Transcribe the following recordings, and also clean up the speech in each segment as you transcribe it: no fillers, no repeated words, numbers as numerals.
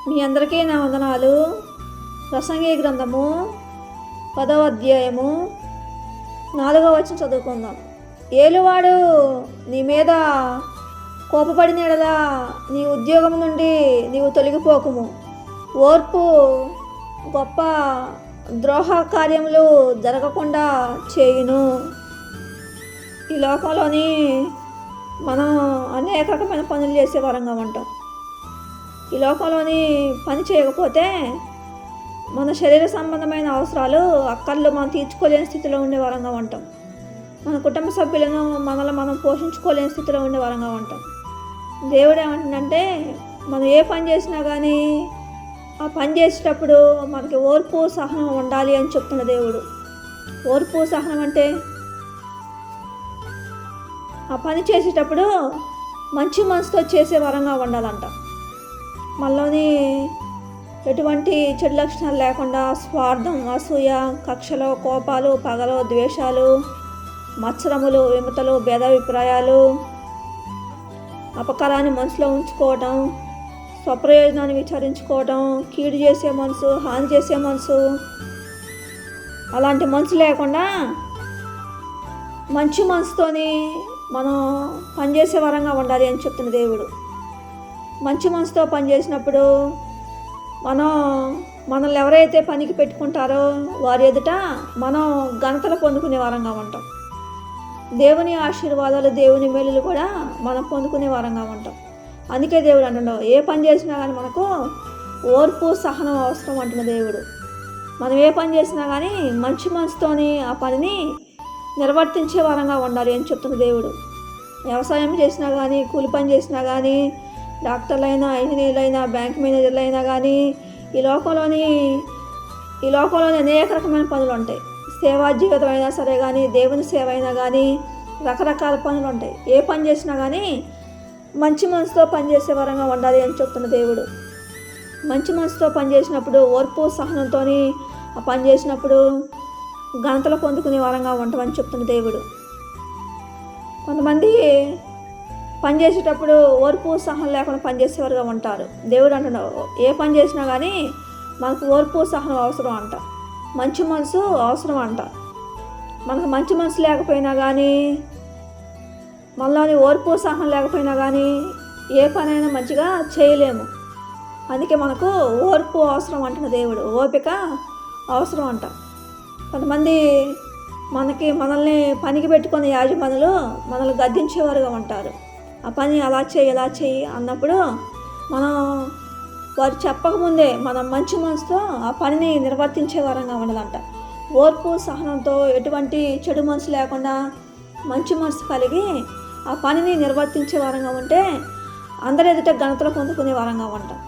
మీ అందరికీ నా వందనాలు. ప్రసంగి గ్రంథము 10వ అధ్యాయము 4వ వచనం చదువుకుందాం. ఏలువాడు నీ మీద కోపపడిన యెడల నీ ఉద్యోగం నుండి నీవు తొలగిపోకుము. ఓర్పు గొప్ప ద్రోహ కార్యములు జరగకుండా చేయును. ఈ లోకంలోని మనం అనేక రకమైన పనులు చేసే వరంగా ఉంటాం. ఈ లోకంలోని పని చేయకపోతే మన శరీర సంబంధమైన అవసరాలు అక్కర్లు మనం తీర్చుకోలేని స్థితిలో ఉండే వరంగా ఉంటాం. మన కుటుంబ సభ్యులను మనల్ని మనం పోషించుకోలేని స్థితిలో ఉండే వరంగా ఉంటాం. దేవుడు ఏమంటుందంటే మనం ఏ పని చేసినా కానీ ఆ పని చేసేటప్పుడు మనకి ఓర్పు సహనం ఉండాలి అని చెప్తున్న దేవుడు. ఓర్పు సహనం అంటే ఆ పని చేసేటప్పుడు మంచి మనసుతో చేసే వరంగా ఉండాలంట. మనలోని ఎటువంటి చెడు లక్షణాలు లేకుండా స్వార్థం, అసూయ, కక్షలు, కోపాలు, పగలు, ద్వేషాలు, మత్సరములు, విమతలు, భేదాభిప్రాయాలు, అపకారాన్ని మనసులో ఉంచుకోవటం, స్వప్రయోజనాన్ని విచారించుకోవటం, కీడు చేసే మనసు, హాని చేసే మనసు, అలాంటి మనసు లేకుండా మంచి మనసుతోని మనం పనిచేసే వరంగా ఉండాలి అని చెప్తున్న దేవుడు. మంచి మనసుతో పనిచేసినప్పుడు మనల్ని ఎవరైతే పనికి పెట్టుకుంటారో వారి ఎదుట మనం ఘనతలు పొందుకునే వరంగా ఉంటాం. దేవుని ఆశీర్వాదాలు, దేవుని మేలులు కూడా మనం పొందుకునే వరంగా ఉంటాం. అందుకే దేవుడు అంటున్నాడు, ఏ పని చేసినా కానీ మనకు ఓర్పు సహనం అవసరం అంటున్న దేవుడు. మనం ఏ పని చేసినా కానీ మంచి మనసుతోని ఆ పనిని నిర్వర్తించే వరంగా ఉండాలి అని చెప్తున్న దేవుడు. వ్యవసాయం చేసినా కానీ, కూలి పని చేసినా కానీ, డాక్టర్లైనా, ఇంజనీర్లైనా, బ్యాంక్ మేనేజర్లైనా కానీ, ఈ లోకంలోని అనేక రకమైన పనులు ఉంటాయి. సేవా జీవితం అయినా సరే కానీ, దేవుని సేవ అయినా కానీ రకరకాల పనులు ఉంటాయి. ఏ పని చేసినా కానీ మంచి మనసుతో పనిచేసే వరంగా ఉండాలి అని చెప్తున్న దేవుడు. మంచి మనసుతో పనిచేసినప్పుడు ఓర్పు సహనంతో ఆ పని చేసినప్పుడు ఘనతలు పొందుకునే వరంగా ఉంటామని చెప్తున్న దేవుడు. కొంతమంది పని చేసేటప్పుడు ఓర్పు సహనం లేకుండా పనిచేసేవారుగా ఉంటారు. దేవుడు అంటున్నాడు, ఏ పని చేసినా కానీ మనకు ఓర్పు సహనం అవసరం అంట, మంచి మనసు అవసరం అంట. మనకు మంచి మనసు లేకపోయినా కానీ, మనలోని ఓర్పు సహనం లేకపోయినా కానీ ఏ పనైనా మంచిగా చేయలేము. అందుకే మనకు ఓర్పు అవసరం అంటున్న దేవుడు. ఓపిక అవసరం అంట. కొంతమంది మనల్ని పనికి పెట్టుకునే యాజమానులు మనల్ని గద్దించేవారుగా ఉంటారు. ఆ పని అలా చేయి, ఇలా చేయి అన్నప్పుడు వారు చెప్పకముందే మనం మంచి మనసుతో ఆ పనిని నిర్వర్తించే వరంగా ఉండదంట. ఓర్పు సహనంతో ఎటువంటి చెడు మనసు లేకుండా మంచి మనసు కలిగి ఆ పనిని నిర్వర్తించే వరంగా ఉంటే అందరి ఎదుట ఘనతలు పొందుకునే వరంగా ఉంటాం.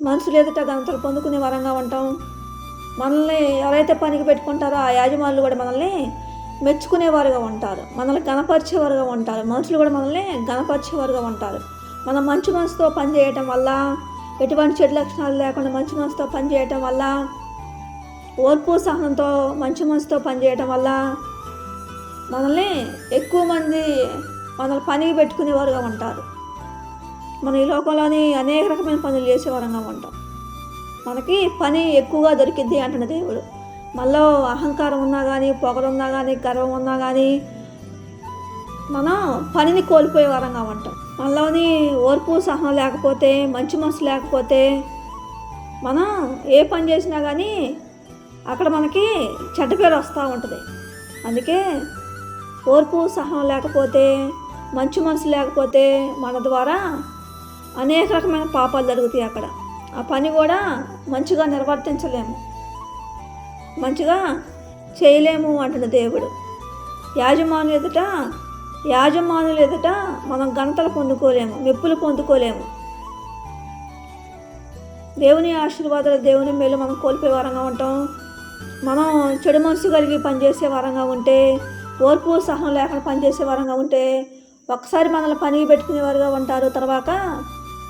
మనుషులు ఎదుట ఘనతలు పొందుకునే వరంగా ఉంటాం. మనల్ని ఎవరైతే పనికి పెట్టుకుంటారో ఆ యాజమానులు కూడా మనల్ని మెచ్చుకునేవారుగా ఉంటారు, మనల్ని గణపరిచేవారుగా ఉంటారు. మనుషులు కూడా మనల్ని గణపరిచేవారుగా ఉంటారు. మనం మంచి మనసుతో పనిచేయటం వల్ల, ఎటువంటి చెడు లక్షణాలు లేకుండా మంచి మనసుతో పనిచేయటం వల్ల, ఓర్పు సహనంతో మంచి మనసుతో పనిచేయటం వల్ల మనల్ని ఎక్కువ మంది మనల్ని పనికి పెట్టుకునేవారుగా ఉంటారు. మన ఈ లోకంలోని అనేక రకమైన పనులు చేసేవారంగా ఉంటాం. మనకి పని ఎక్కువగా దొరికిద్ది అంటున్న దేవుడు. మనలో అహంకారం ఉన్నా కానీ, పొగరున్నా కానీ, గర్వం ఉన్నా కానీ మనం పనిని కోల్పోయే వరంగా ఉంటాం. మనలోని ఓర్పు సహనం లేకపోతే, మంచి మనసు లేకపోతే మనం ఏ పని చేసినా కానీ అక్కడ మనకి చెడ్డ పేరు వస్తూ ఉంటుంది. అందుకే ఓర్పు సహనం లేకపోతే, మంచి మనసు లేకపోతే మన ద్వారా అనేక రకమైన పాపాలు జరుగుతాయి. అక్కడ ఆ పని కూడా మంచిగా నిర్వర్తించలేము, మంచిగా చేయలేము అంటున్న దేవుడు. యాజమానులు ఎదుట మనం ఘనతలు పొందుకోలేము, మెప్పులు పొందుకోలేము. దేవుని ఆశీర్వాదాలు, దేవుని మేలు మనం కోల్పోయే వరంగా ఉంటాం. మనం చెడు మనసు కలిగి పనిచేసే వరంగా ఉంటే, ఓర్పు సహనం లేకుండా పనిచేసే వరంగా ఉంటే ఒకసారి మనల్ని పనికి పెట్టుకునేవారుగా ఉంటారు, తర్వాత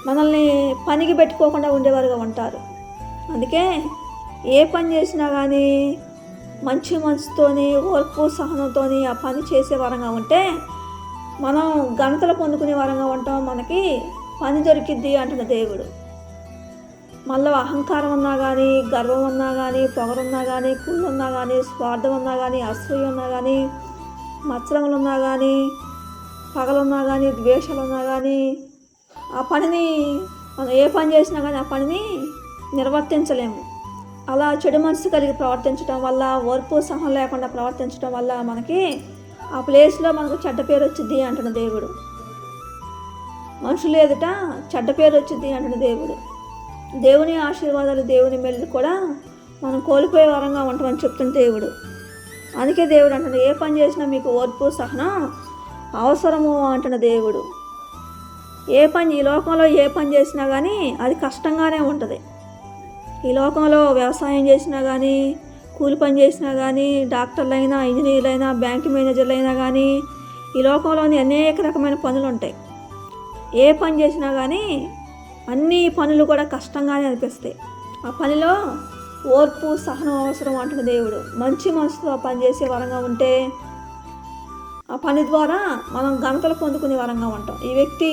మనల్ని పనికి పెట్టుకోకుండా ఉండేవారుగా ఉంటారు. అందుకే ఏ పని చేసినా కానీ మంచి మనసుతోని, ఓర్పు సహనంతో ఆ పని చేసే వరంగా ఉంటే మనం ఘనతలు పొందుకునే వరంగా ఉంటాం. మనకి పని దొరికిద్ది అంటున్న దేవుడు. మనలో అహంకారం ఉన్నా కానీ, గర్వం ఉన్నా కానీ, పొగరున్నా కానీ, కుళ్ళు ఉన్నా కానీ, స్వార్థం ఉన్నా కానీ, అసూయ ఉన్నా కానీ, మత్సరములు ఉన్నా కానీ, పగలున్నా కానీ, ద్వేషాలు ఉన్నా కానీ, ఆ పనిని మనం ఏ పని చేసినా కానీ ఆ పనిని నిర్వర్తించలేము. అలా చెడు మనసు కలిగి ప్రవర్తించడం వల్ల, ఓర్పు సహనం లేకుండా ప్రవర్తించడం వల్ల మనకి ఆ ప్లేస్లో మనకు చెడ్డ పేరు వచ్చింది అంటున్న దేవుడు. మనుషులు ఎదుట చెడ్డ పేరు వచ్చింది అంటున్న దేవుడు. దేవుని ఆశీర్వాదాలు, దేవుని మెల్లు కూడా మనం కోల్పోయే వరంగా ఉంటామని చెప్తున్న దేవుడు. అందుకే దేవుడు అంటున్నాడు, ఏ పని చేసినా మీకు ఓర్పు సహనం అవసరము అంటున్న దేవుడు. ఈ లోకంలో ఏ పని చేసినా కానీ అది కష్టంగానే ఉంటుంది. ఈ లోకంలో వ్యవసాయం చేసినా కానీ, కూలి పని చేసినా కానీ, డాక్టర్లైనా, ఇంజనీర్లైనా, బ్యాంక్ మేనేజర్లైనా కానీ, ఈ లోకంలోని అనేక రకమైన పనులు ఉంటాయి. ఏ పని చేసినా కానీ అన్ని పనులు కూడా కష్టంగానే అనిపిస్తాయి. ఆ పనిలో ఓర్పు సహనం అవసరం అంటున్న దేవుడు. మంచి మనసుతో పనిచేసే వరంగా ఉంటే ఆ పని ద్వారా మనం ఘనతలు పొందుకునే వరంగా ఉంటాం. ఈ వ్యక్తి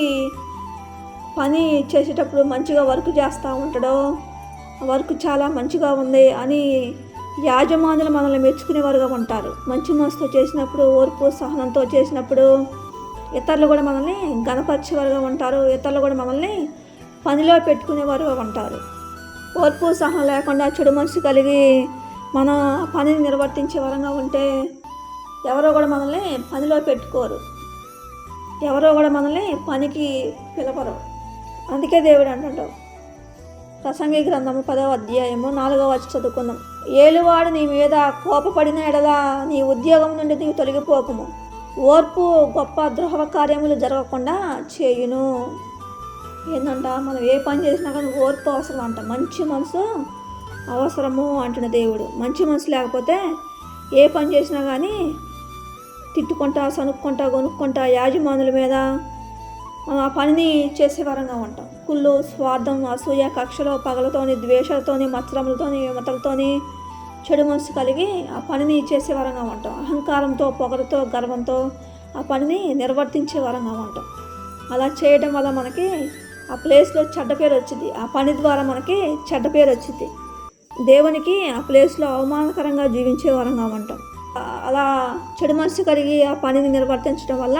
పని చేసేటప్పుడు మంచిగా వర్క్ చేస్తూ ఉంటాడో, వర్క్ చాలా మంచిగా ఉంది అని యాజమానులు మనల్ని మెచ్చుకునేవారుగా ఉంటారు. మంచి మనసుతో చేసినప్పుడు, ఓర్పు సహనంతో చేసినప్పుడు ఇతరులు కూడా మనల్ని గణపరిచేవారుగా ఉంటారు. ఇతరులు కూడా మనల్ని పనిలో పెట్టుకునేవారుగా ఉంటారు. ఓర్పు సహనం లేకుండా చెడు మనసు కలిగి మన పనిని నిర్వర్తించే వరంగా ఉంటే ఎవరో కూడా మనల్ని పనిలో పెట్టుకోరు, ఎవరో కూడా మనల్ని పనికి పిలవరు. అందుకే దేవుడు అంటాడు, ప్రసంగి గ్రంథము 10వ అధ్యాయము 4వ వచనం చదువుకుందాం. ఏలువాడు నీ మీద కోపపడిన ఎడల నీ ఉద్యోగం నుండి నీవు తొలగిపోకము. ఓర్పు గొప్ప ద్రోహ కార్యములు జరగకుండా చేయును. ఏంటంట, మనం ఏ పని చేసినా కానీ ఓర్పు అవసరం అంట. మంచి మనసు అవసరము అంటున్న దేవుడు. మంచి మనసు లేకపోతే ఏ పని చేసినా కానీ తిట్టుకుంటా, సనుక్కుంటా, కొనుక్కుంటా యాజమానుల మీద మనం ఆ పనిని చేసే వరంగా ఉంటాం. కుళ్ళు, స్వార్థం, అసూయ, కక్షలో, పగలతోని, ద్వేషాలతోని, మత్సరములతోని, విమతలతోని చెడు మనసు కలిగి ఆ పనిని చేసే వరంగా ఉంటాం. అహంకారంతో, పొగరుతో, గర్వంతో ఆ పనిని నిర్వర్తించే వరంగా ఉంటాం. అలా చేయడం వల్ల మనకి ఆ ప్లేస్లో చెడ్డ పేరు వచ్చింది. ఆ పని ద్వారా మనకి చెడ్డ పేరు వచ్చింది. దేవునికి ఆ ప్లేస్లో అవమానకరంగా జీవించే వరంగా ఉంటాం. అలా చెడు మనసు కలిగి ఆ పనిని నిర్వర్తించడం వల్ల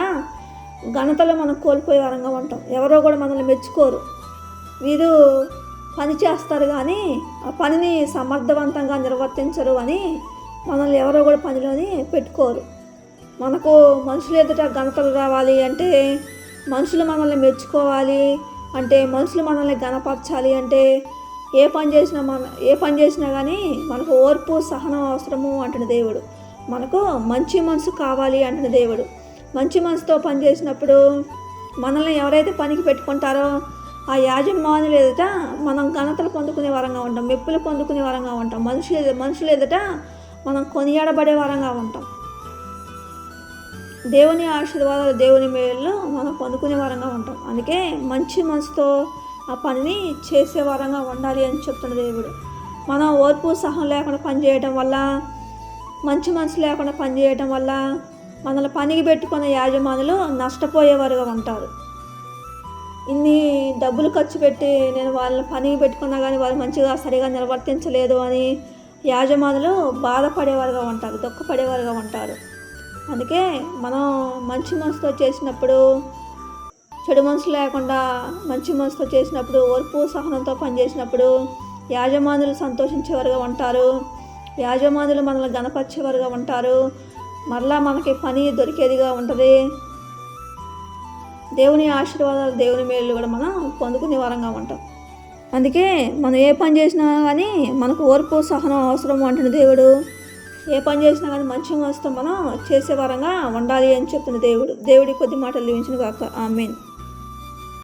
ఘనతలో మనం కోల్పోయే వరంగా ఉంటాం. ఎవరో కూడా మనల్ని మెచ్చుకోరు. వీరు పని చేస్తారు కానీ ఆ పనిని సమర్థవంతంగా నిర్వర్తించరు అని మనల్ని ఎవరో కూడా పనిలోని పెట్టుకోరు. మనకు మనుషులు ఎదుట ఘనతలు రావాలి అంటే, మనుషులు మనల్ని మెచ్చుకోవాలి అంటే, మనుషులు మనల్ని ఘనపరచాలి అంటే ఏ పని చేసినా కానీ మనకు ఓర్పు సహనం అవసరము అంటున్న దేవుడు. మనకు మంచి మనసు కావాలి అంటున్న దేవుడు. మంచి మనసుతో పని చేసినప్పుడు మనల్ని ఎవరైతే పనికి పెట్టుకుంటారో ఆ యాజమానులు ఎదుట మనం ఘనతలు పొందుకునే వరంగా ఉంటాం, మెప్పులు పొందుకునే వరంగా ఉంటాం. మనుషులు ఎదుట మనం కొనియాడబడే వరంగా ఉంటాం. దేవుని ఆశీర్వాదాలు, దేవుని మేలు మనం పొందుకునే వరంగా ఉంటాం. అందుకే మంచి మనసుతో ఆ పనిని చేసే వరంగా ఉండాలి అని చెప్తున్న దేవుడు. మనం ఓర్పు సహనం లేకుండా పనిచేయడం వల్ల, మంచి మనసు లేకుండా పనిచేయడం వల్ల మనల్ని పనికి పెట్టుకున్న యాజమానులు నష్టపోయేవారుగా ఉంటారు. ఇన్ని డబ్బులు ఖర్చు పెట్టి నేను వాళ్ళని పనికి పెట్టుకున్నా కానీ వాళ్ళు మంచిగా సరిగా నిర్వర్తించలేదు అని యాజమానులు బాధపడేవారుగా ఉంటారు, దుఃఖపడేవారుగా ఉంటారు. అందుకే మనం మంచి మనసుతో చేసినప్పుడు, చెడు మనసు లేకుండా మంచి మనసుతో చేసినప్పుడు, ఓర్పు సహనంతో పనిచేసినప్పుడు యాజమానులు సంతోషించేవారుగా ఉంటారు. యాజమానులు మనల్ని గణపరిచేవారుగా ఉంటారు. మరలా మనకి పని దొరికేదిగా ఉంటుంది. దేవుని ఆశీర్వాదాలు, దేవుని మేలు కూడా మనం పొందుకునే వరంగా ఉంటాం. అందుకే మనం ఏ పని చేసినా కానీ మనకు ఓర్పు సహనం అవసరం అంటున్న దేవుడు. ఏ పని చేసినా కానీ మంచి మనసుతో మనం చేసే వరంగా ఉండాలి అని చెప్తున్న దేవుడు. దేవుడి కొద్ది మాటలు దీవించును గాక. ఆమేన్.